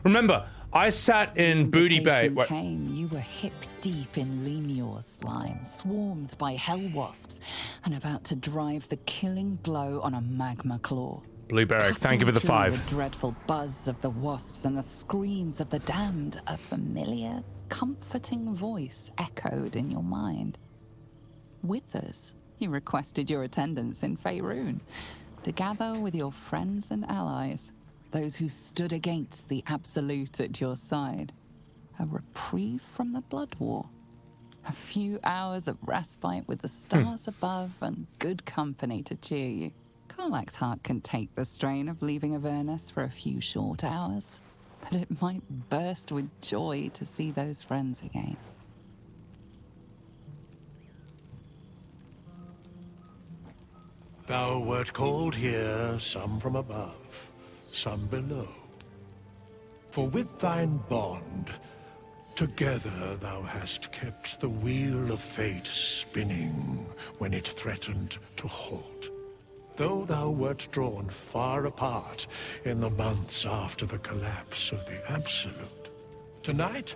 Remember, I sat in Booty Bay. Invitation came, you were hip deep in Lemure slime, swarmed by hell wasps, and about to drive the killing blow on a magma claw. Blueberry, thank you for the Cutting 5. through the dreadful buzz of the wasps and the screams of the damned, a familiar, comforting voice echoed in your mind. Withers, he requested your attendance in Faerun to gather with your friends and allies, those who stood against the Absolute at your side. A reprieve from the Blood War. A few hours of respite with the stars above and good company to cheer you. Karlach's heart can take the strain of leaving Avernus for a few short hours, but it might burst with joy to see those friends again. Thou wert called here, some from above, some below. For with thine bond, together thou hast kept the wheel of fate spinning when it threatened to halt. Though thou wert drawn far apart in the months after the collapse of the Absolute, tonight,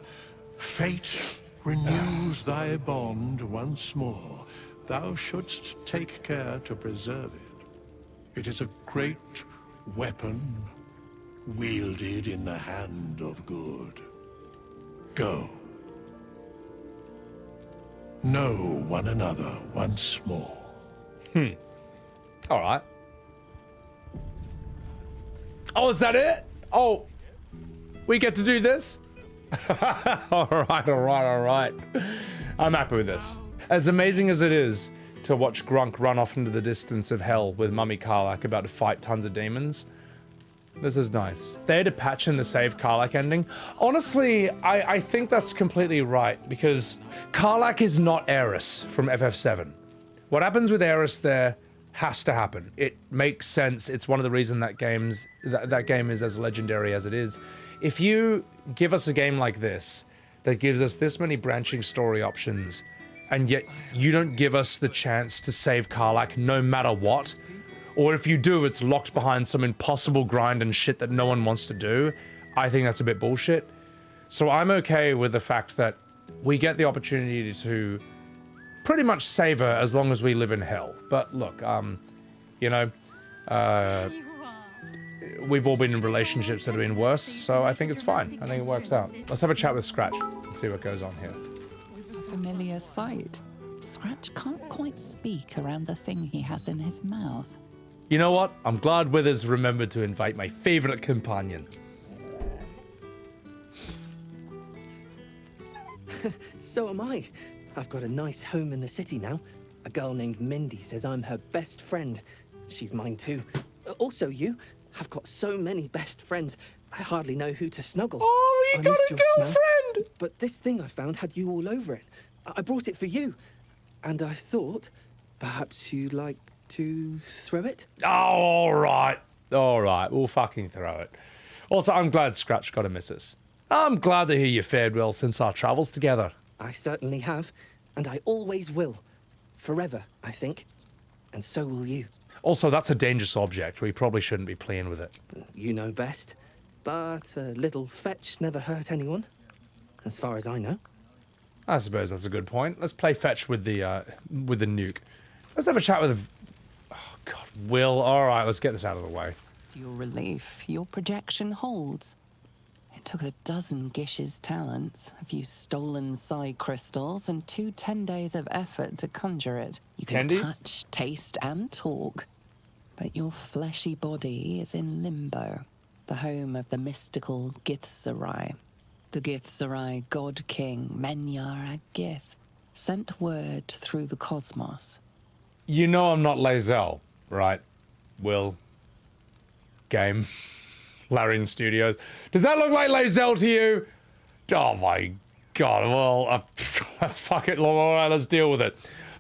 fate renews thy bond once more. Thou shouldst take care to preserve it. It is a great weapon, wielded in the hand of good. Go. Know one another once more. All right. Oh, is that it? Oh, we get to do this? All right. I'm happy with this. As amazing as it is to watch GRUNK run off into the distance of hell with Mummy Karlach about to fight tons of demons, this is nice. They had to patch in the save Karlach ending. Honestly, I think that's completely right, because Karlach is not Eris from FF7. What happens with Eris there has to happen. It makes sense. It's one of the reasons that that game is as legendary as it is. If you give us a game like this, that gives us this many branching story options, and yet you don't give us the chance to save Karlach no matter what, or if you do, it's locked behind some impossible grind and shit that no one wants to do, I think that's a bit bullshit. So I'm okay with the fact that we get the opportunity to pretty much save her as long as we live in hell. But look, you know, we've all been in relationships that have been worse, so I think it's fine. I think it works out. Let's have a chat with Scratch and see what goes on here. A familiar sight. Scratch can't quite speak around the thing he has in his mouth. You know what? I'm glad Withers remembered to invite my favorite companion. So am I. I've got a nice home in the city now. A girl named Mindy says I'm her best friend. She's mine too. Also you. I've got so many best friends. I hardly know who to snuggle. Oh, you I got missed a your smell. girlfriend! But this thing I found had you all over it. I brought it for you. And I thought, perhaps you'd like to throw it? Oh, all right. All right, we'll fucking throw it. Also, I'm glad Scratch got a missus. I'm glad to hear you fared well since our travels together. I certainly have, and I always will. Forever, I think. And so will you. Also, that's a dangerous object. We probably shouldn't be playing with it. You know best. But a little fetch never hurt anyone, as far as I know. I suppose that's a good point. Let's play fetch with the nuke. Let's have a chat with... Oh, God, Wyll. All right, let's get this out of the way. To your relief, your projection holds. It took 12 Gish's talents, a few stolen psi crystals, and 2 10 days of effort to conjure it. You can Candies? touch, taste, and talk. But your fleshy body is in limbo, the home of the mystical Githzerai. The Githzerai god king, Menjar Ag Gith, sent word through the cosmos. You know I'm not Lae'zel, right? Wyll. Game. Larian Studios. Does that look like Lae'zel to you? Oh my God. Well, let's fuck it. All right, let's deal with it.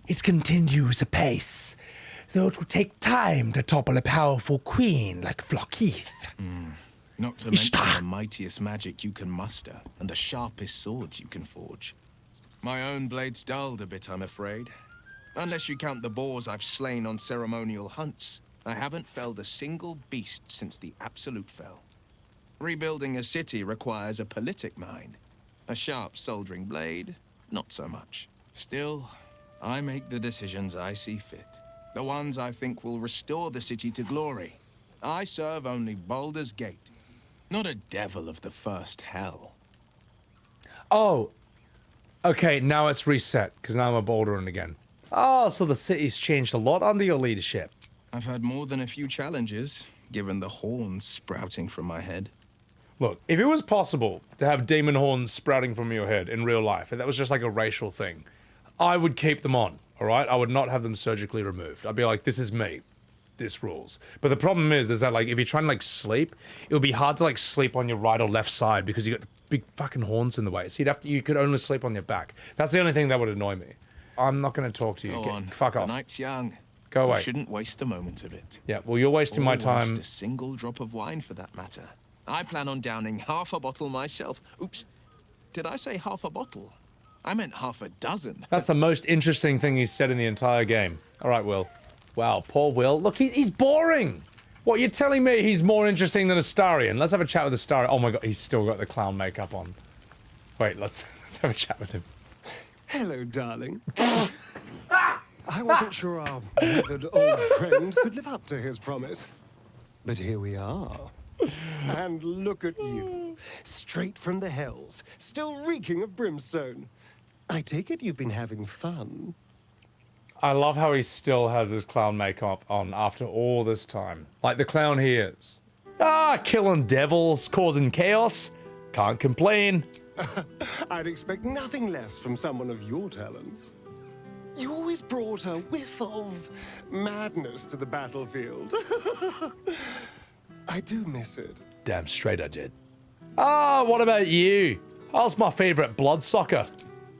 It continues apace, though it will take time to topple a powerful queen like Flockheath. Not to mention Ishtar. the mightiest magic you can muster, and the sharpest swords you can forge. My own blade's dulled a bit, I'm afraid. Unless you count the boars I've slain on ceremonial hunts, I haven't felled a single beast since the Absolute fell. Rebuilding a city requires a politic mind. A sharp soldering blade, not so much. Still, I make the decisions I see fit. The ones I think will restore the city to glory. I serve only Baldurs Gate, not a devil of the first hell. Oh, okay, now it's reset, because now I'm a Balduran again. Oh, so the city's changed a lot under your leadership. I've had more than a few challenges, given the horns sprouting from my head. Look, if it was possible to have demon horns sprouting from your head in real life, and that was just like a racial thing, I would keep them on, all right? I would not have them surgically removed. I'd be like, this is me. This rules. But the problem is that, like, if you're trying to, like, sleep, it would be hard to, like, sleep on your right or left side because you got the big fucking horns in the way. So you could only sleep on your back. That's the only thing that would annoy me. I'm not going to talk to you. Go on. Fuck off. The night's young. Go away. You shouldn't waste a moment of it. Yeah, well, you're wasting my time. Waste a single drop of wine, for that matter. I plan on downing half a bottle myself. Oops. Did I say half a bottle? I meant half a dozen. That's the most interesting thing he's said in the entire game. All right, Wyll. Wow, poor Wyll. Look, he's boring. What, you're telling me he's more interesting than Astarion? Let's have a chat with Astarion. Oh my god, he's still got the clown makeup on. Wait, let's have a chat with him. Hello, darling. I wasn't sure our withered old friend could live up to his promise. But here we are. And look at you. Straight from the hells, still reeking of brimstone. I take it you've been having fun. I love how he still has his clown makeup on after all this time. Like the clown he is. Ah, killing devils, causing chaos. Can't complain. I'd expect nothing less from someone of your talents. You always brought a whiff of madness to the battlefield. I do miss it. Damn straight I did. Ah, what about you? How's my favorite bloodsucker?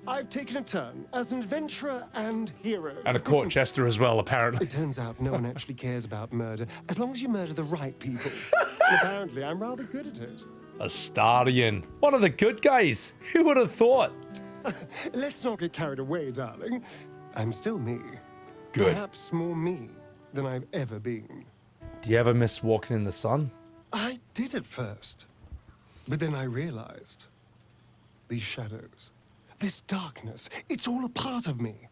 I've taken a turn as an adventurer and hero. And a court jester as well, apparently. It turns out no one actually cares about murder, as long as you murder the right people. And apparently, I'm rather good at it. Astarion. One of the good guys. Who would have thought? Let's not get carried away, darling. I'm still me. Good. Perhaps more me than I've ever been. Do you ever miss walking in the sun? I did at first. But then I realized these shadows, this darkness, it's all a part of me.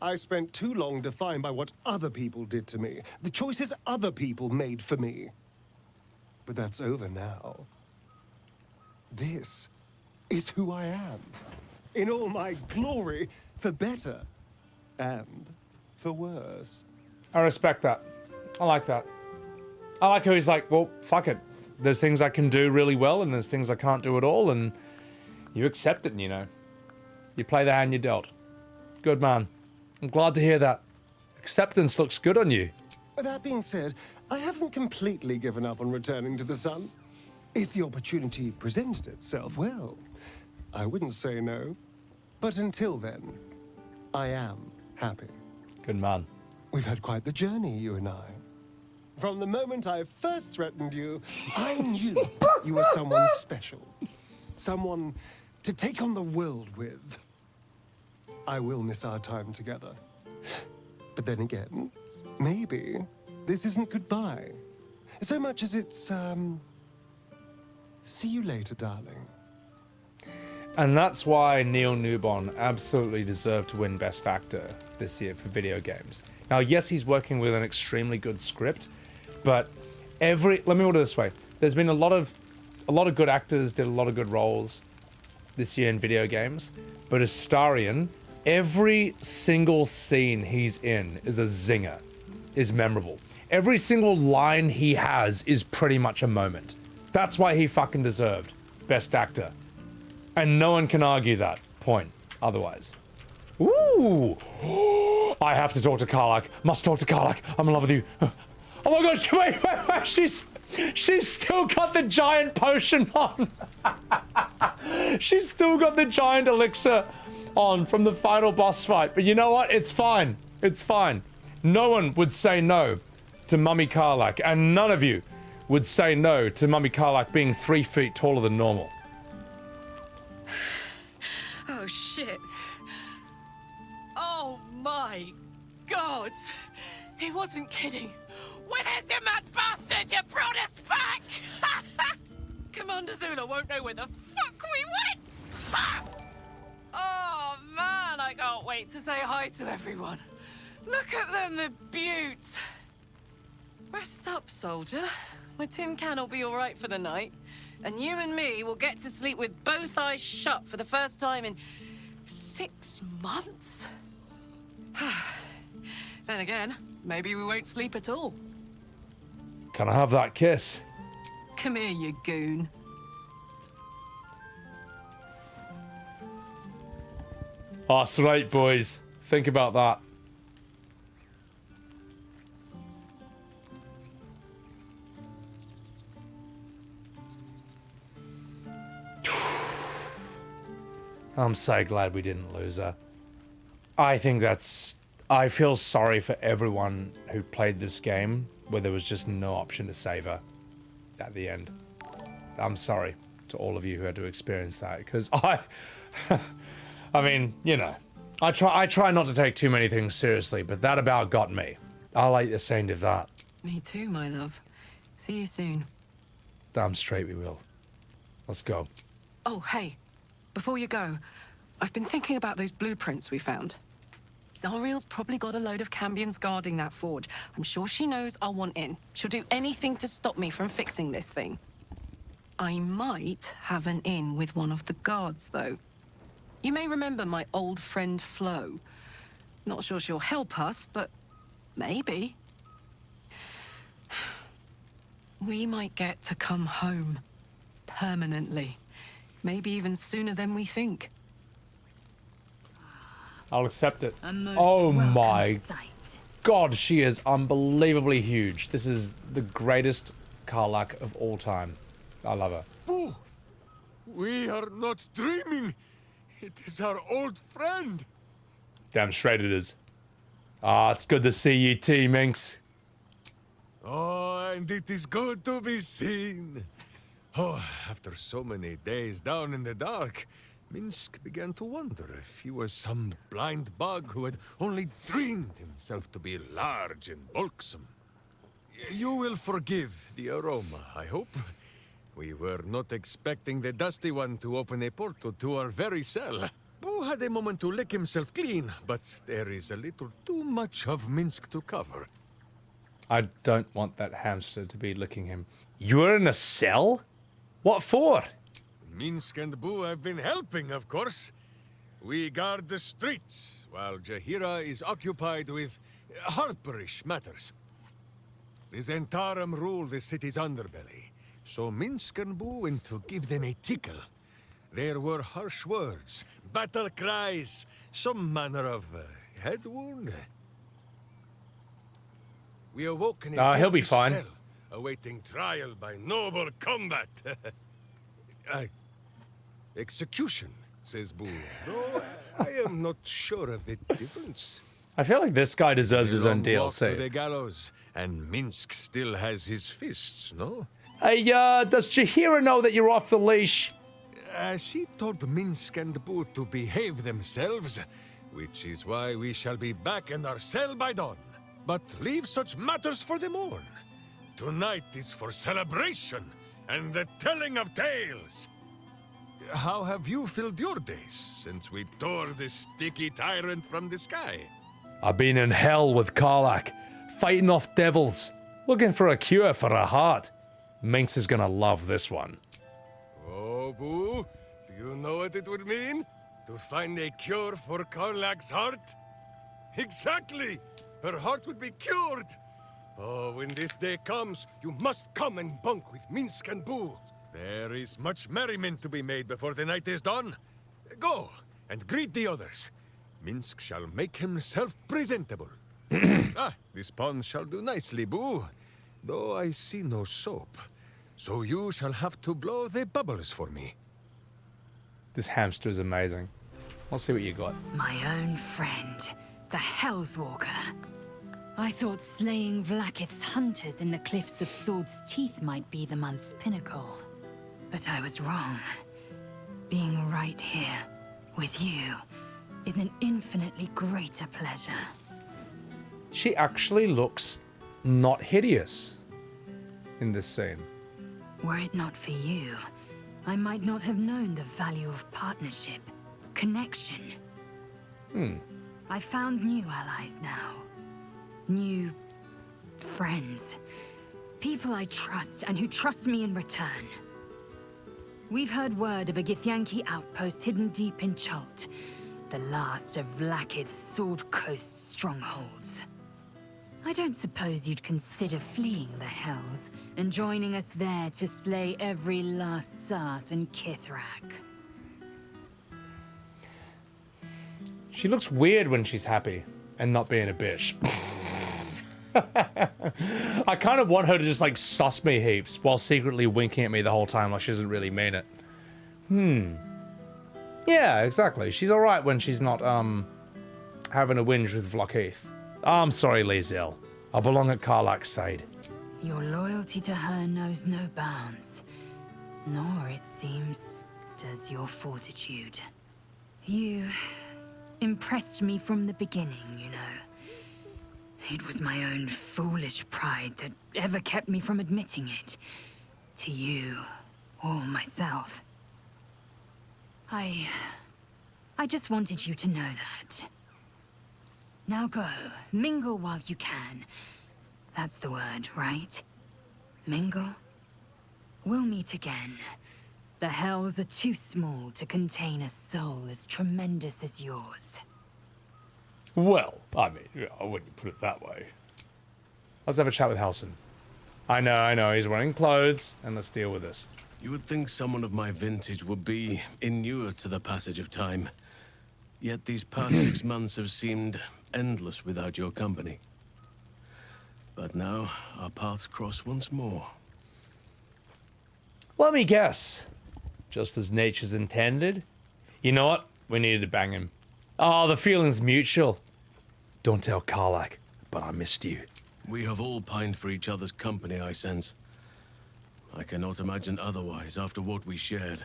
I spent too long defined by what other people did to me, the choices other people made for me. But that's over now. This is who I am, in all my glory, for better and for worse. I respect that. I like that. I like how he's like, well, fuck it. There's things I can do really well, and there's things I can't do at all, and you accept it, you know. You play the hand you're dealt. Good man. I'm glad to hear that. Acceptance looks good on you. That being said, I haven't completely given up on returning to the sun. If the opportunity presented itself, well, I wouldn't say no. But until then, I am happy. Good man. We've had quite the journey, you and I. From the moment I first threatened you, I knew you were someone special. Someone to take on the world with. I will miss our time together. But then again, maybe this isn't goodbye. So much as it's, see you later, darling. And that's why Neil Newbon absolutely deserved to win Best Actor this year for video games. Now, yes, he's working with an extremely good script, but let me put it this way. There's been a lot of good actors did a lot of good roles this year in video games, but Astarion, every single scene he's in is a zinger, is memorable. Every single line he has is pretty much a moment. That's why he fucking deserved Best Actor. And no one can argue that point otherwise. Ooh! I have to talk to Karlach. Must talk to Karlach. I'm in love with you. Oh my gosh, wait. She's still got the giant potion on. She's still got the giant elixir on from the final boss fight. But you know what? It's fine. It's fine. No one would say no to Mummy Karlach, and none of you would say no to Mummy Karlach being 3 feet taller than normal. Oh, shit. Oh, my God. He wasn't kidding. Where's your mad bastard? You brought us back! Commander Zula won't know where the fuck we went! Ha! Oh man, I can't wait to say hi to everyone. Look at them, the beauts. Rest up, soldier. My tin can will be all right for the night. And you and me will get to sleep with both eyes shut for the first time in 6 months? Then again, maybe we won't sleep at all. Can I have that kiss? Come here, you goon. That's right, boys. Think about that. I'm so glad we didn't lose her. I think that's... I feel sorry for everyone who played this game where there was just no option to save her at the end. I'm sorry to all of you who had to experience that, because I mean, you know, I try not to take too many things seriously, but that about got me. I like the sound of that. Me too, my love. See you soon. Damn straight we will. Let's go. Oh, hey. Before you go, I've been thinking about those blueprints we found. Zariel's probably got a load of Cambions guarding that forge. I'm sure she knows I'll want in. She'll do anything to stop me from fixing this thing. I might have an in with one of the guards, though. You may remember my old friend Flo. Not sure she'll help us, but maybe. We might get to come home. Permanently. Maybe even sooner than we think. I'll accept it. Oh my god, she is unbelievably huge. This is the greatest Karlach of all time. I love her. Boo! We are not dreaming. It is our old friend. Damn straight it is. Ah, it's good to see you too, Minsc. Oh, and it is good to be seen. Oh, after so many days down in the dark, Minsc began to wonder if he was some blind bug who had only dreamed himself to be large and bulksome. You will forgive the aroma, I hope. We were not expecting the Dusty One to open a portal to our very cell. Boo had a moment to lick himself clean, but there is a little too much of Minsc to cover. I don't want that hamster to be licking him. You're in a cell? What for? Minsc and Boo have been helping, of course. We guard the streets, while Jaheira is occupied with harperish matters. The Zentarum rule the city's underbelly, so Minsc and Boo went to give them a tickle. There were harsh words, battle cries, some manner of head wound. We awoke in a he'll be fine. cell, awaiting trial by noble combat. Execution, says Boo, though I am not sure of the difference. I feel like this guy deserves his own Long walk to DLC. the gallows, and Minsc still has his fists, no? Hey, does Jaheira know that you're off the leash? She told Minsc and Boo to behave themselves, which is why we shall be back in our cell by dawn. But leave such matters for the morn. Tonight is for celebration and the telling of tales. How have you filled your days since we tore this sticky tyrant from the sky? I've been in hell with Karlach, fighting off devils, looking for a cure for her heart. Minsc is gonna love this one. Oh, Boo, do you know what it would mean? To find a cure for Karlach's heart? Exactly! Her heart would be cured! Oh, when this day comes, you must come and bunk with Minsc and Boo. There is much merriment to be made before the night is done. Go, and greet the others. Minsc shall make himself presentable. This pond shall do nicely, Boo. Though I see no soap. So you shall have to blow the bubbles for me. This hamster is amazing. I'll see what you got. My own friend, the Hellswalker. I thought slaying Vlaakith's hunters in the Cliffs of Swords Teeth might be the month's pinnacle. But I was wrong. Being right here, with you, is an infinitely greater pleasure. She actually looks not hideous in this scene. Were it not for you, I might not have known the value of partnership, connection. I found new allies now. New friends. People I trust and who trust me in return. We've heard word of a Githyanki outpost hidden deep in Chult, the last of Vlaakith's Sword Coast strongholds. I don't suppose you'd consider fleeing the Hells and joining us there to slay every last Sarth and Kithrak. She looks weird when she's happy and not being a bitch. I kind of want her to just like suss me heaps while secretly winking at me the whole time like she doesn't really mean it. Yeah, exactly. She's alright when she's not, having a whinge with Vlaakith. I'm sorry, Lae'zel. I belong at Karlach's side. Your loyalty to her knows no bounds, nor, it seems, does your fortitude. You impressed me from the beginning, you know. It was my own foolish pride that ever kept me from admitting it. To you, or myself. I just wanted you to know that. Now go, mingle while you can. That's the word, right? Mingle? We'll meet again. The Hells are too small to contain a soul as tremendous as yours. Well, I mean, yeah, I wouldn't put it that way. Let's have a chat with Halsin. I know, he's wearing clothes, and let's deal with this. You would think someone of my vintage would be inured to the passage of time. Yet these past 6 months have seemed endless without your company. But now, our paths cross once more. Let me guess. Just as nature's intended? You know what? We needed to bang him. Oh, the feeling's mutual. Don't tell Karlach, but I missed you. We have all pined for each other's company, I sense. I cannot imagine otherwise after what we shared.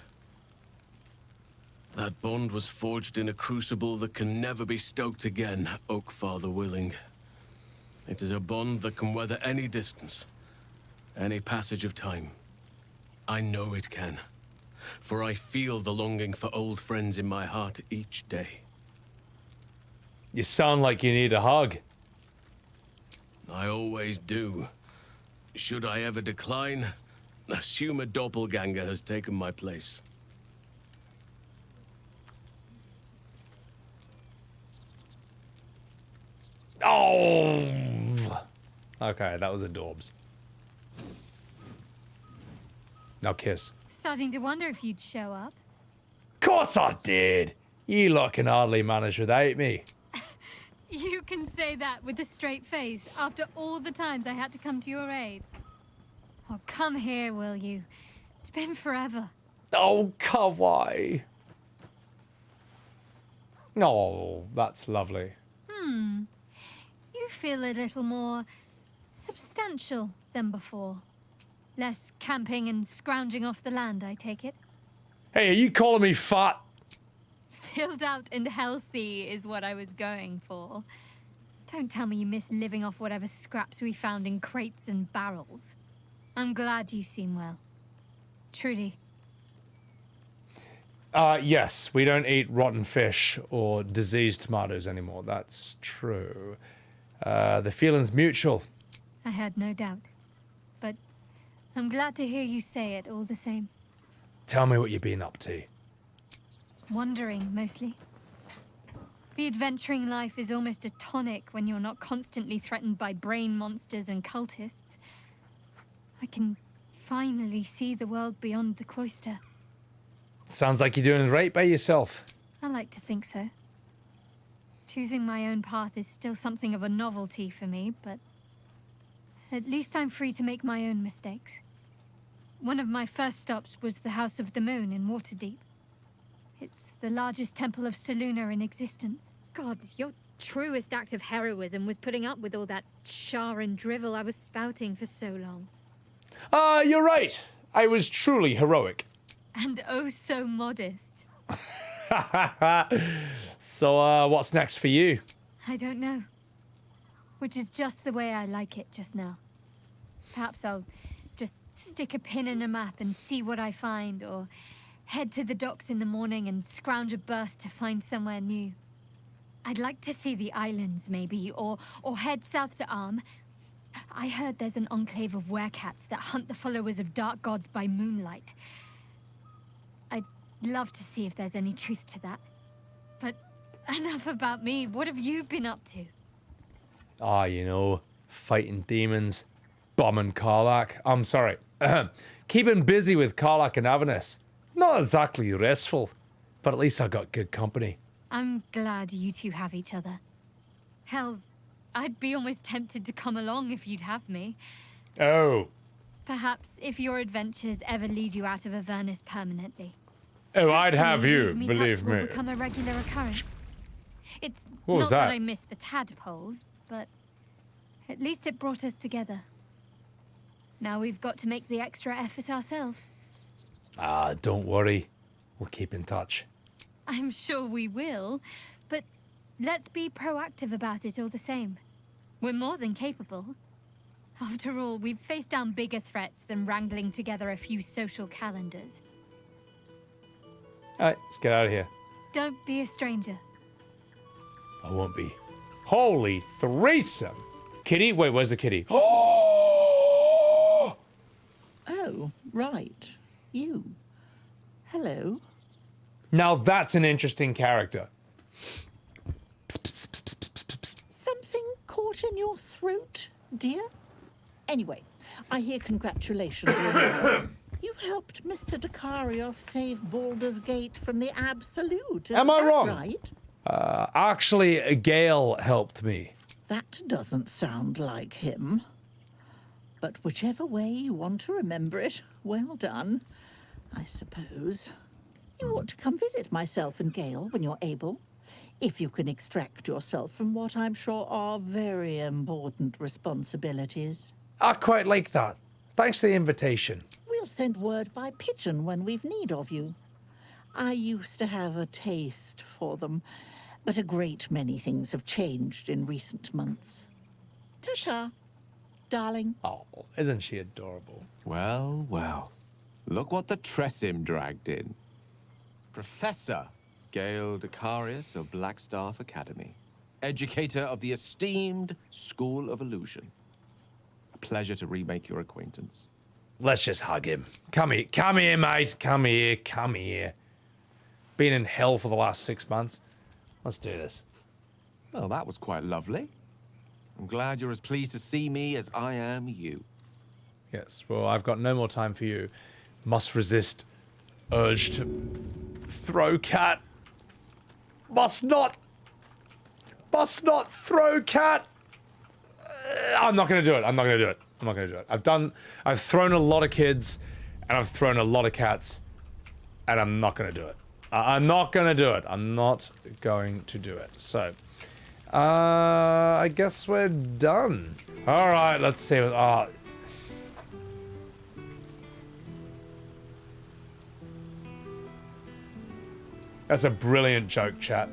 That bond was forged in a crucible that can never be stoked again, Oak Father willing. It is a bond that can weather any distance, any passage of time. I know it can, for I feel the longing for old friends in my heart each day. You sound like you need a hug. I always do. Should I ever decline, assume a doppelganger has taken my place. Oh! Okay, that was adorbs. Now kiss. Starting to wonder if you'd show up. Course I did! You lot can hardly manage without me. You can say that with a straight face after all the times I had to come to your aid. Oh, come here, will you? It's been forever. Oh, kawaii. Oh, that's lovely. You feel a little more substantial than before. Less camping and scrounging off the land, I take it. Hey, are you calling me fat? Filled out and healthy is what I was going for. Don't tell me you miss living off whatever scraps we found in crates and barrels. I'm glad you seem well. Trudy. Yes, we don't eat rotten fish or diseased tomatoes anymore. That's true. The feeling's mutual. I had no doubt. But I'm glad to hear you say it all the same. Tell me what you've been up to. Wandering, mostly. The adventuring life is almost a tonic when you're not constantly threatened by brain monsters and cultists. I can finally see the world beyond the cloister. Sounds like you're doing right by yourself. I like to think so. Choosing my own path is still something of a novelty for me, but at least I'm free to make my own mistakes. One of my first stops was the House of the Moon in Waterdeep. It's the largest temple of Selûne in existence. God, your truest act of heroism was putting up with all that char and drivel I was spouting for so long. You're right. I was truly heroic. And oh so modest. So, what's next for you? I don't know. Which is just the way I like it just now. Perhaps I'll just stick a pin in a map and see what I find, or head to the docks in the morning and scrounge a berth to find somewhere new. I'd like to see the islands, maybe, or head south to Arm. I heard there's an enclave of werecats that hunt the followers of dark gods by moonlight. I'd love to see if there's any truth to that. But enough about me. What have you been up to? Ah, you know, fighting demons, bombing Karlach. I'm sorry. Keeping busy with Karlach and Avernus. Not exactly restful, but at least I got good company. I'm glad you two have each other. Hells, I'd be almost tempted to come along if you'd have me. Oh. Perhaps if your adventures ever lead you out of Avernus permanently. Oh, I'd have you, these believe meetups will me. become a regular occurrence. It's What was not that? that I miss the tadpoles, but at least it brought us together. Now we've got to make the extra effort ourselves. Ah, don't worry. We'll keep in touch. I'm sure we will, but let's be proactive about it all the same. We're more than capable. After all, we've faced down bigger threats than wrangling together a few social calendars. Alright, let's get out of here. Don't be a stranger. I won't be. Holy threesome! Kitty? Wait, where's the kitty? Oh! Oh, right. You. Hello. Now that's an interesting character. Something caught in your throat, dear? Anyway, I hear congratulations. You helped Mr. Dekarios save Baldurs Gate from the Absolute. Am I wrong? Right? Actually, Gale helped me. That doesn't sound like him. But whichever way you want to remember it, well done, I suppose. You ought to come visit myself and Gale when you're able, if you can extract yourself from what I'm sure are very important responsibilities. I quite like that. Thanks for the invitation. We'll send word by pigeon when we've need of you. I used to have a taste for them, but a great many things have changed in recent months. Ta-ta, darling. Oh, isn't she adorable? Well, well. Look what the Tressim dragged in. Professor Gale Dekarios of Blackstaff Academy. Educator of the esteemed School of Illusion. A pleasure to remake your acquaintance. Let's just hug him. Come here, mate. Come here. Been in hell for the last 6 months. Let's do this. Well, that was quite lovely. I'm glad you're as pleased to see me as I am you. Yes, well, I've got no more time for you. Must resist urge to throw cat. Must not throw cat. I'm not gonna do it. I'm not gonna do it. I've thrown a lot of kids and I've thrown a lot of cats and I'm not gonna do it. I'm not gonna do it. I'm not going to do it. So, I guess we're done. All right, let's see what, that's a brilliant joke, chat.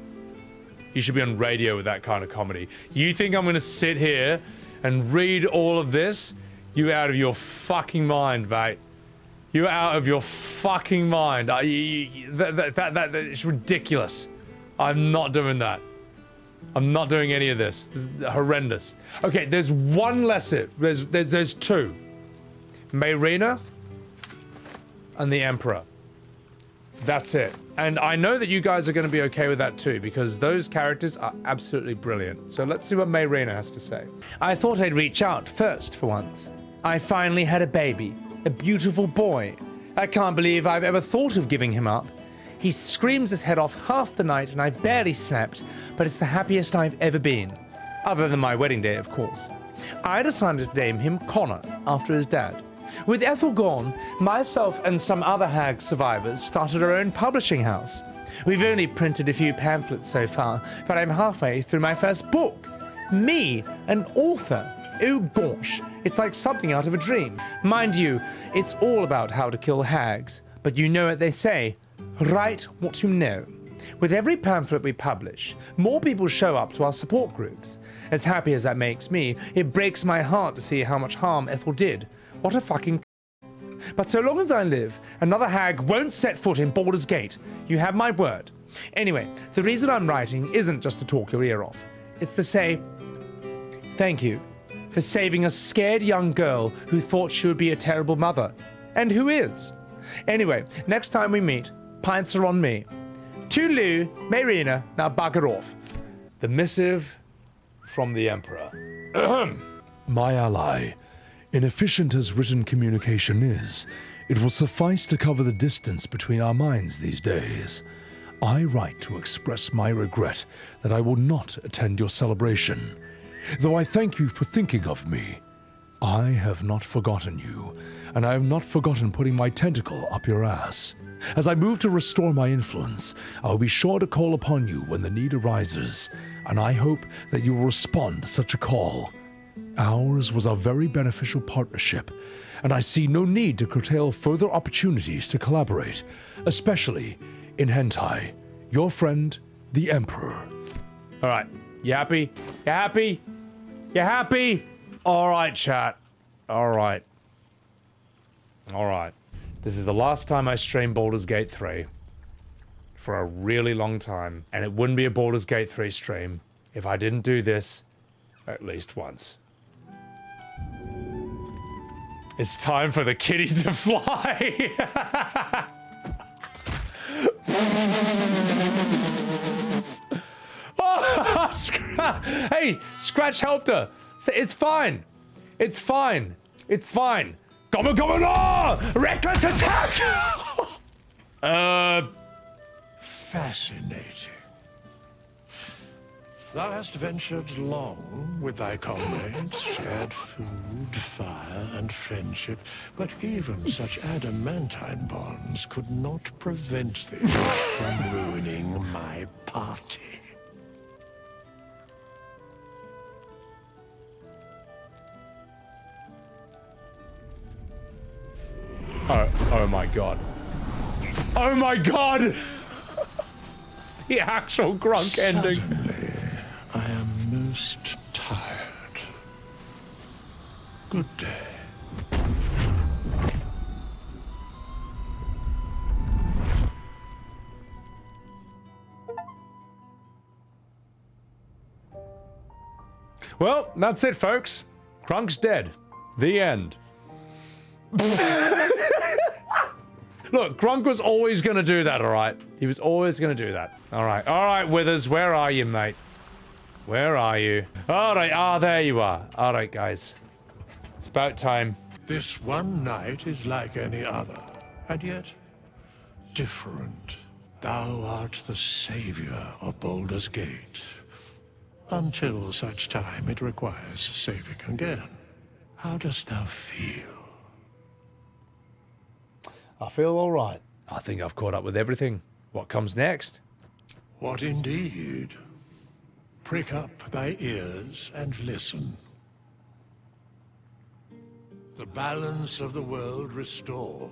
You should be on radio with that kind of comedy. You think I'm gonna sit here and read all of this? You out of your fucking mind, mate. You're out of your fucking mind. It's ridiculous. I'm not doing that. I'm not doing any of this. This is horrendous. Okay, there's one lesson. There's two. Mayrina and the Emperor. That's it. And I know that you guys are going to be okay with that too, because those characters are absolutely brilliant. So let's see what Mayrina has to say. I thought I'd reach out first for once. I finally had a baby. A beautiful boy. I can't believe I've ever thought of giving him up. He screams his head off half the night and I barely slept, but it's the happiest I've ever been. Other than my wedding day, of course. I decided to name him Connor, after his dad. With Ethel gone, myself and some other hag survivors started our own publishing house. We've only printed a few pamphlets so far, but I'm halfway through my first book. Me, an author. Oh gosh, it's like something out of a dream. Mind you, it's all about how to kill hags, but you know what they say, write what you know. With every pamphlet we publish, more people show up to our support groups. As happy as that makes me, it breaks my heart to see how much harm Ethel did. What a fucking... But so long as I live, another hag won't set foot in Baldurs Gate. You have my word. Anyway, the reason I'm writing isn't just to talk your ear off. It's to say thank you for saving a scared young girl who thought she would be a terrible mother. And who is. Anyway, next time we meet, pints are on me. Toodaloo, Marina, now bugger off. The missive from the Emperor. My ally, inefficient as written communication is, it will suffice to cover the distance between our minds these days. I write to express my regret that I will not attend your celebration, though I thank you for thinking of me. I have not forgotten you, and I have not forgotten putting my tentacle up your ass. As I move to restore my influence, I will be sure to call upon you when the need arises, and I hope that you will respond to such a call. Ours was a very beneficial partnership, and I see no need to curtail further opportunities to collaborate, especially in hentai. Your friend, the Emperor. All right, you happy? You happy? You happy? All right, chat. All right. All right. This is the last time I stream Baldurs Gate 3 for a really long time, and it wouldn't be a Baldurs Gate 3 stream if I didn't do this at least once. It's time for the kitty to fly. Hey, Scratch helped her. It's fine. It's fine. It's fine. Goblin, no! Reckless attack! Fascinating. Thou hast ventured long with thy comrades, shared food, fire, and friendship, but even such adamantine bonds could not prevent thee from ruining my party. Oh my god. Oh my god! The actual GRUNK ending. Suddenly, I am most tired. Good day. Well, that's it, folks. GRUNK's dead. The end. Look, GRUNK was always gonna do that, alright? He was always gonna do that. Alright, Withers, where are you, mate? Where are you? Alright, there you are. Alright, guys. It's about time. This one night is like any other, and yet different. Thou art the savior of Baldurs Gate. Until such time it requires saving again. How dost thou feel? I feel alright. I think I've caught up with everything. What comes next? What indeed? Prick up thy ears and listen. The balance of the world restored.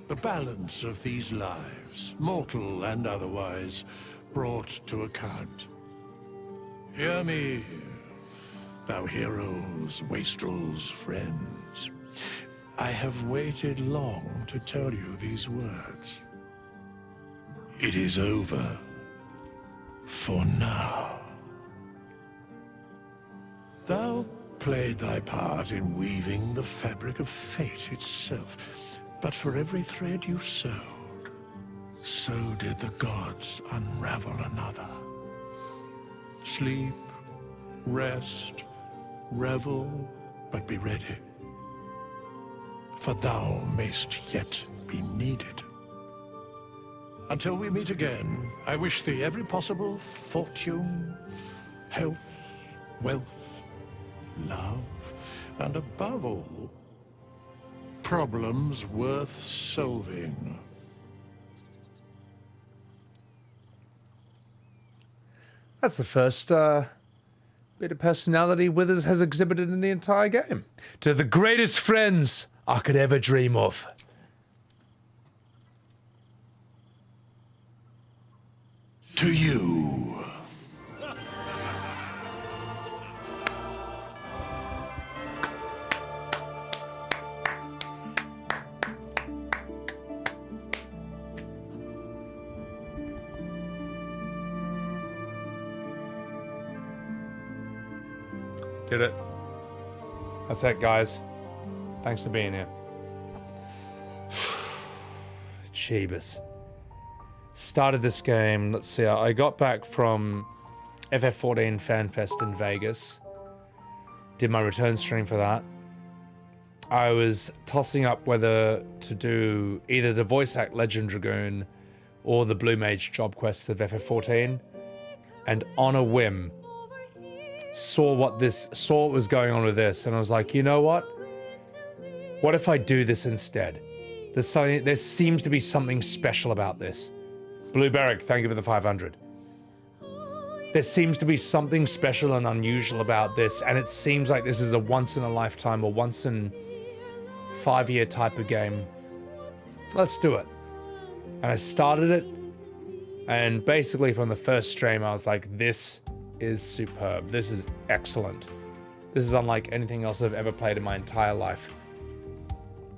The balance of these lives, mortal and otherwise, brought to account. Hear me, thou heroes, wastrels, friends. I have waited long to tell you these words. It is over. For now. Thou played thy part in weaving the fabric of fate itself, but for every thread you sewed, so did the gods unravel another. Sleep, rest, revel, but be ready. For thou mayst yet be needed. Until we meet again, I wish thee every possible fortune, health, wealth, love, and above all, problems worth solving. That's the first bit of personality Withers has exhibited in the entire game. To the greatest friends I could ever dream of. To you. Did it. That's it, guys. Thanks for being here. Jeebus. Started this game, let's see, I got back from FF14 FanFest in Vegas. Did my return stream for that. I was tossing up whether to do either the voice act Legend Dragoon or the Blue Mage job quest of FF14. And on a whim, saw what was going on with this, and I was like, you know what? What if I do this instead? There seems to be something special about this. Blue Beric, thank you for the 500. There seems to be something special and unusual about this, and it seems like this is a once-in-a-lifetime or once-in-5-year type of game. Let's do it. And I started it, and basically from the first stream, I was like, this is superb. This is excellent. This is unlike anything else I've ever played in my entire life.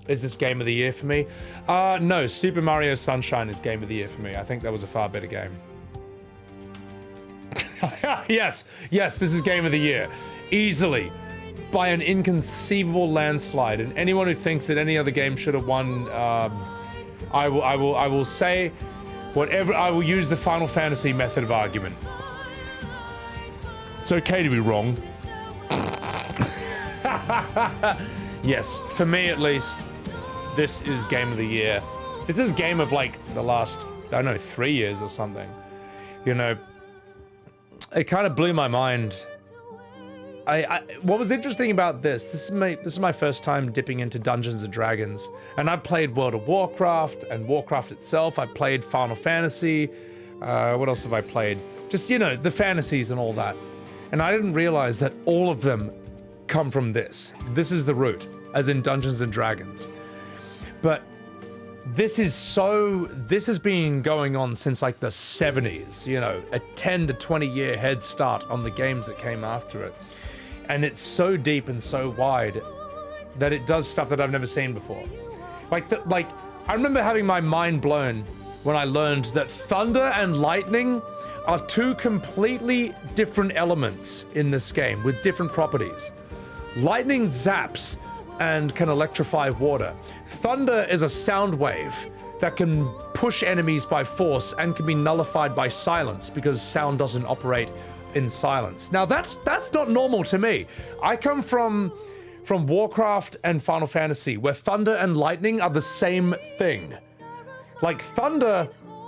Is this Game of the Year for me? No, Super Mario Sunshine is Game of the Year for me. I think that was a far better game. Yes, this is Game of the Year. Easily. By an inconceivable landslide. And anyone who thinks that any other game should have won, I will say whatever, I will use the Final Fantasy method of argument. It's okay to be wrong. Yes, for me at least, this is Game of the Year. This is game of like the last, I don't know, 3 years or something. You know, it kind of blew my mind. What was interesting about this is my first time dipping into Dungeons and Dragons, and I've played World of Warcraft and Warcraft itself. I played Final Fantasy. What else have I played? Just, you know, the fantasies and all that. And I didn't realize that all of them come from this. This is the root, as in Dungeons and Dragons. But this has been going on since like the 70s, you know, a 10 to 20 year head start on the games that came after it. And it's so deep and so wide that it does stuff that I've never seen before. Like I remember having my mind blown when I learned that thunder and lightning are two completely different elements in this game with different properties. Lightning zaps and can electrify water. Thunder is a sound wave that can push enemies by force and can be nullified by silence because sound doesn't operate in silence. Now that's not normal to me. I come from Warcraft and Final Fantasy, where thunder and lightning are the same thing. Like thunder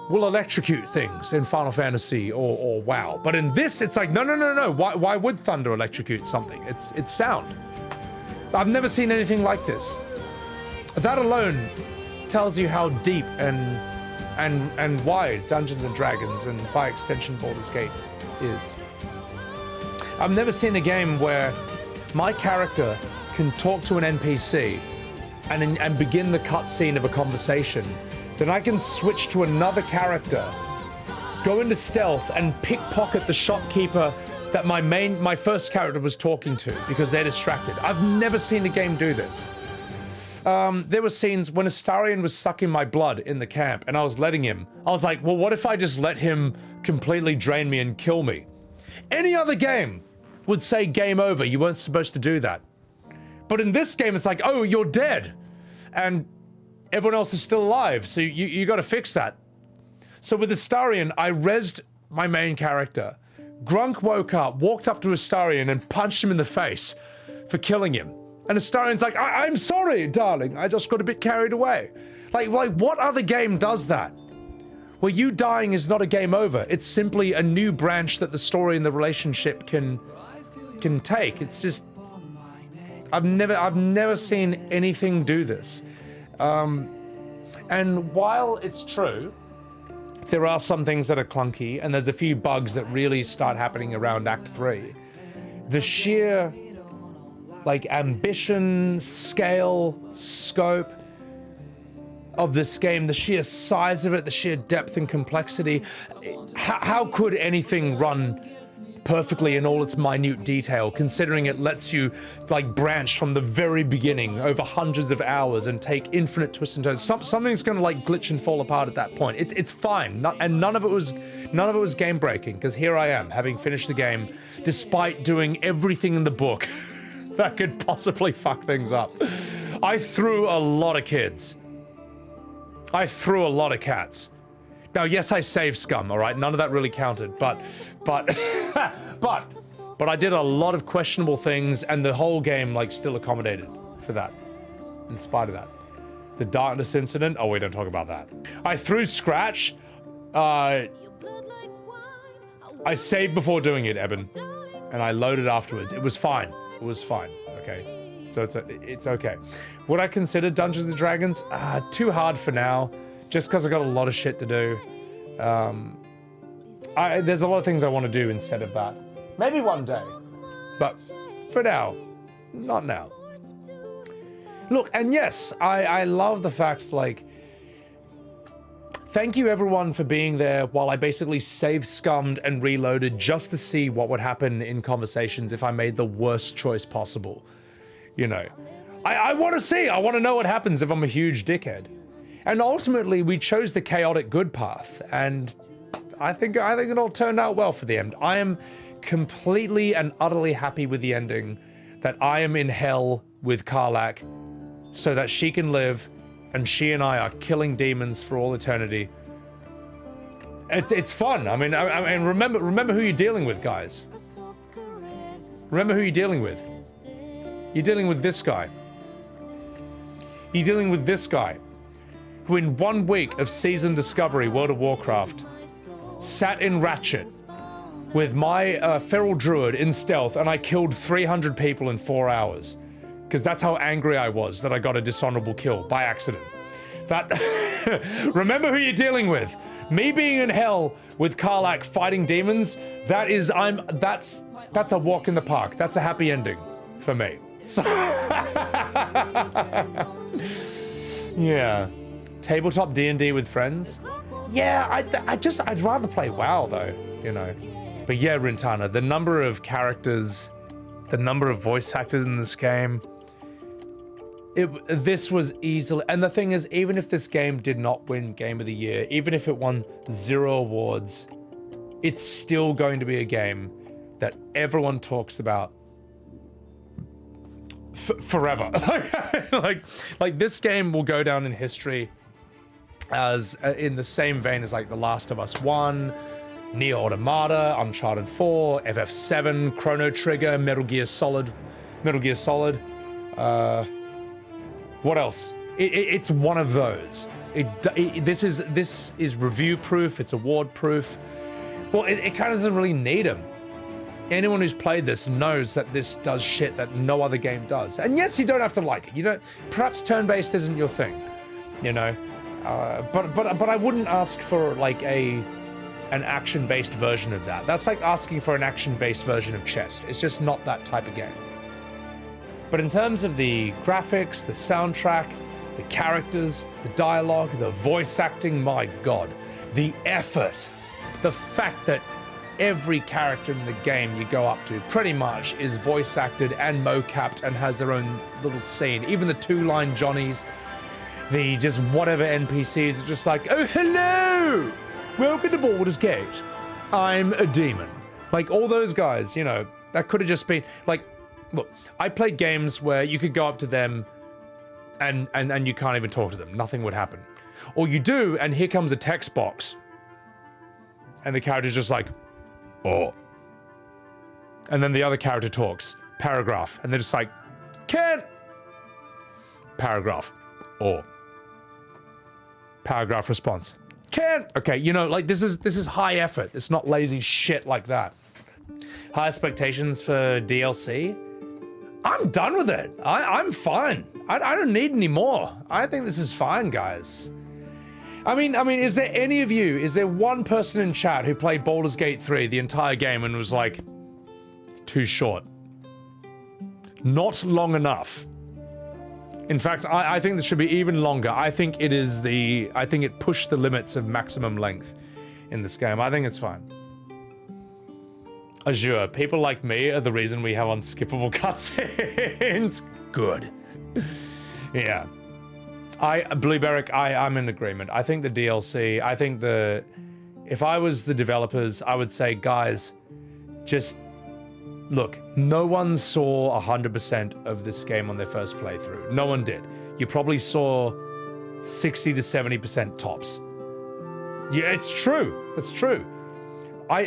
will electrocute things in Final Fantasy or WoW, but in this it's like no. Why would thunder electrocute something? It's sound. I've never seen anything like this. That alone tells you how deep and wide Dungeons and Dragons, and by extension Baldurs Gate, is. I've never seen a game where my character can talk to an NPC and begin the cutscene of a conversation. Then I can switch to another character, go into stealth, and pickpocket the shopkeeper that my first character was talking to because they're distracted. I've never seen a game do this. There were scenes when Astarion was sucking my blood in the camp and I was letting him. I was like, well, what if I just let him completely drain me and kill me? Any other game would say game over, you weren't supposed to do that. But in this game, it's like, oh, you're dead. And everyone else is still alive, so you gotta fix that. So with Astarion, I rezzed my main character. GRUNK woke up, walked up to Astarion and punched him in the face for killing him. And Astarion's like, I'm sorry, darling, I just got a bit carried away. Like what other game does that? Where you dying is not a game over, it's simply a new branch that the story and the relationship can take. It's just, I've never seen anything do this. And while it's true, there are some things that are clunky, and there's a few bugs that really start happening around Act 3. The sheer, like, ambition, scale, scope of this game, the sheer size of it, the sheer depth and complexity, how could anything run perfectly in all its minute detail, considering it lets you like branch from the very beginning over hundreds of hours and take infinite twists and turns. Something's gonna like glitch and fall apart at that point. It's fine, and none of it was game breaking, because here I am having finished the game despite doing everything in the book that could possibly fuck things up. I threw a lot of kids. I threw a lot of cats. Now, yes, I saved scum, all right? None of that really counted, but I did a lot of questionable things, and the whole game, like, still accommodated for that, in spite of that. The darkness incident, oh, we don't talk about that. I threw Scratch. I saved before doing it, Eben, and I loaded afterwards. It was fine. It was fine, okay? So it's okay. Would I consider Dungeons & Dragons? Too hard for now. Just because I got a lot of shit to do. There's a lot of things I want to do instead of that. Maybe one day. But for now, not now. Look, and yes, I love the fact, like, thank you everyone for being there while I basically save scummed and reloaded just to see what would happen in conversations if I made the worst choice possible. You know, I want to see, I want to know what happens if I'm a huge dickhead. And ultimately, we chose the chaotic good path, and I think it all turned out well for the end. I am completely and utterly happy with the ending, that I am in hell with Karlach, so that she can live, and she and I are killing demons for all eternity. It's fun. I mean, remember who you're dealing with, guys. Remember who you're dealing with. You're dealing with this guy. You're dealing with this guy, who in 1 week of season discovery World of Warcraft sat in Ratchet with my feral druid in stealth, and I killed 300 people in 4 hours. Because that's how angry I was that I got a dishonorable kill by accident. Remember who you're dealing with. Me being in hell with Karlach fighting demons, that's a walk in the park. That's a happy ending for me. So yeah. Tabletop D&D with friends? Yeah, I'd rather play WoW though, you know. But yeah, Rintana, the number of characters, the number of voice actors in this game, this was easily, and the thing is, even if this game did not win Game of the Year, even if it won 0 awards, it's still going to be a game that everyone talks about forever. like this game will go down in history as in the same vein as like The Last of Us 1, Nier Automata, Uncharted 4, FF7, Chrono Trigger, Metal Gear Solid. What else? It's one of those. This is review proof. It's award proof. Well, it kind of doesn't really need them. Anyone who's played this knows that this does shit that no other game does. And yes, you don't have to like it. You don't. Perhaps turn-based isn't your thing, you know. But I wouldn't ask for like an action-based version of that. That's like asking for an action-based version of chess. It's just not that type of game. But in terms of the graphics, the soundtrack, the characters, the dialogue, the voice acting, my god, the effort, the fact that every character in the game you go up to pretty much is voice acted and mocapped and has their own little scene. Even the 2-line Johnnies, the just whatever NPCs are just like, oh hello, welcome to Baldurs Gate, I'm a demon. Like all those guys, you know, that could have just been like, look, I played games where you could go up to them and you can't even talk to them. Nothing would happen. Or you do, and here comes a text box. And the character's just like, oh. And then the other character talks. Paragraph. And they're just like, can't. Paragraph. Oh. Paragraph response. Can't. Okay, you know, like this is high effort. It's not lazy shit like that. High expectations for DLC? I'm done with it. I'm fine. I don't need any more. I think this is fine, guys. I mean, is there any of you, is there one person in chat who played Baldur's Gate 3 the entire game and was like, too short? Not long enough. In fact, I think this should be even longer. I think it pushed the limits of maximum length in this game. I think it's fine. Azure, people like me are the reason we have unskippable cutscenes. Good. Yeah. Blueberry, I'm in agreement. I think the DLC, I think if I was the developers, I would say, guys, just look, no one saw 100% of this game on their first playthrough. No one did. You probably saw 60 to 70% tops. Yeah, it's true. It's true.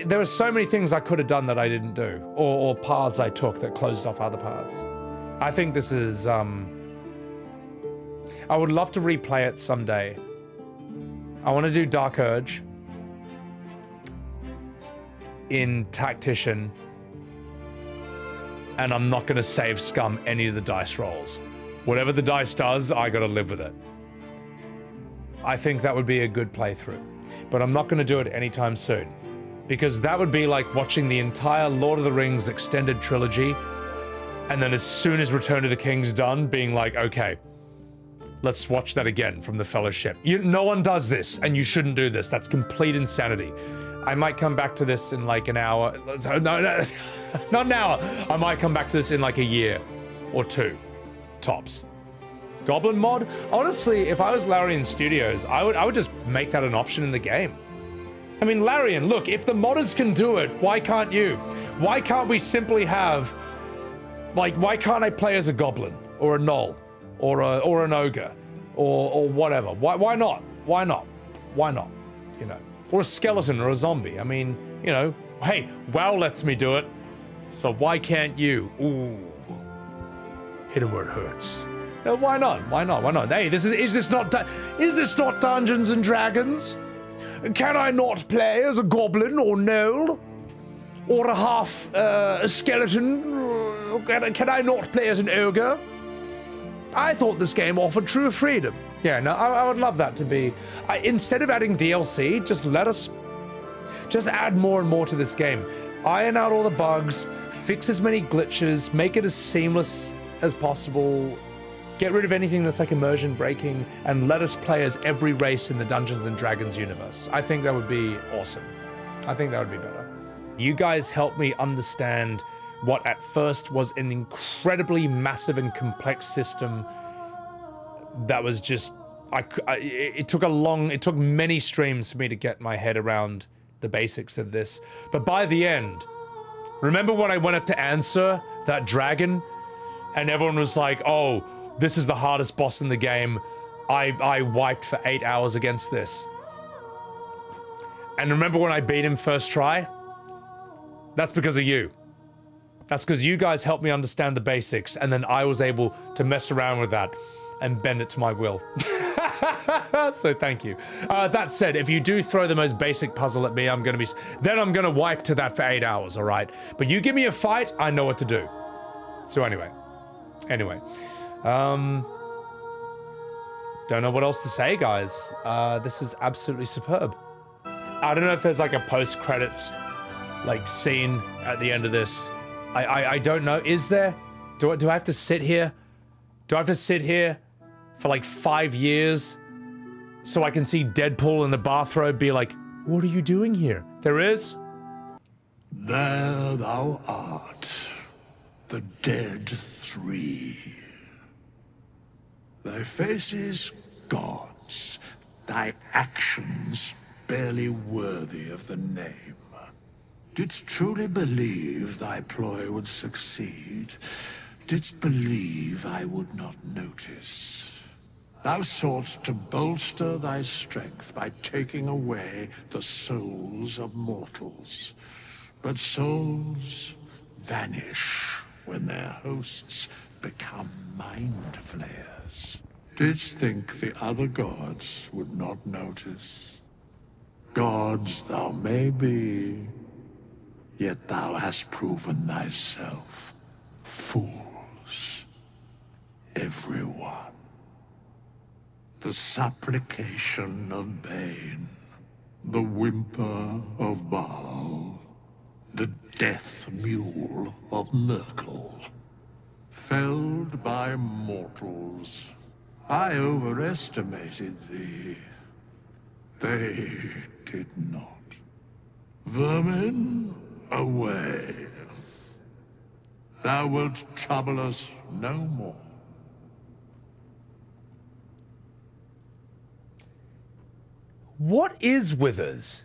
There are so many things I could have done that I didn't do, or paths I took that closed off other paths. I think this is, I would love to replay it someday. I want to do Dark Urge in Tactician, and I'm not going to save scum any of the dice rolls. Whatever the dice does, I got to live with it. I think that would be a good playthrough, but I'm not going to do it anytime soon, because that would be like watching the entire Lord of the Rings extended trilogy, and then as soon as Return of the King's done, being like, okay, let's watch that again from the Fellowship. No one does this, and you shouldn't do this. That's complete insanity. I might come back to this in like an hour. No, not an hour. I might come back to this in like a year or two, tops. Goblin mod? Honestly, if I was Larian Studios, I would just make that an option in the game. I mean, Larian, look, if the modders can do it, why can't you? Why can't we simply have, like, why can't I play as a goblin or a gnoll or an ogre or whatever? Why not? Why not? Why not? You know, or a skeleton or a zombie. I mean, you know, hey, WoW lets me do it, so why can't you? Ooh, hit him where it hurts. Why not? Why not? Why not? Hey, is this not Dungeons and Dragons? Can I not play as a goblin or gnoll? Or a half skeleton? Can I not play as an ogre? I thought this game offered true freedom. Yeah, no, I would love that to be... instead of adding DLC, just add more and more to this game. Iron out all the bugs, fix as many glitches, make it as seamless as possible, get rid of anything that's like immersion breaking, and let us play as every race in the Dungeons and Dragons universe. I think that would be awesome. I think that would be better. You guys helped me understand what at first was an incredibly massive and complex system that was just, it took many streams for me to get my head around the basics of this. But by the end, remember when I went up to answer that dragon and everyone was like, oh, this is the hardest boss in the game. I wiped for 8 hours against this. And remember when I beat him first try? That's because of you. That's because you guys helped me understand the basics, and then I was able to mess around with that and bend it to my will. So thank you. That said, if you do throw the most basic puzzle at me, then I'm gonna wipe to that for 8 hours, all right? But you give me a fight, I know what to do. So anyway. Don't know what else to say, guys. This is absolutely superb. I don't know if there's like a post-credits like scene at the end of this. I don't know. Is there? Do I have to sit here? Do I have to sit here for like 5 years so I can see Deadpool in the bathrobe be like, what are you doing here? There is? There thou art, the dead three. Thy faces gods, thy actions barely worthy of the name. Didst truly believe thy ploy would succeed? Didst believe I would not notice? Thou soughtst to bolster thy strength by taking away the souls of mortals. But souls vanish when their hosts become mind flayers. Didst think the other gods would not notice? Gods thou may be, yet thou hast proven thyself fools, everyone. The supplication of Bane, the whimper of Baal, the death mule of Merkel. Felled by mortals, I overestimated thee. They did not. Vermin away. Thou wilt trouble us no more. What is Withers?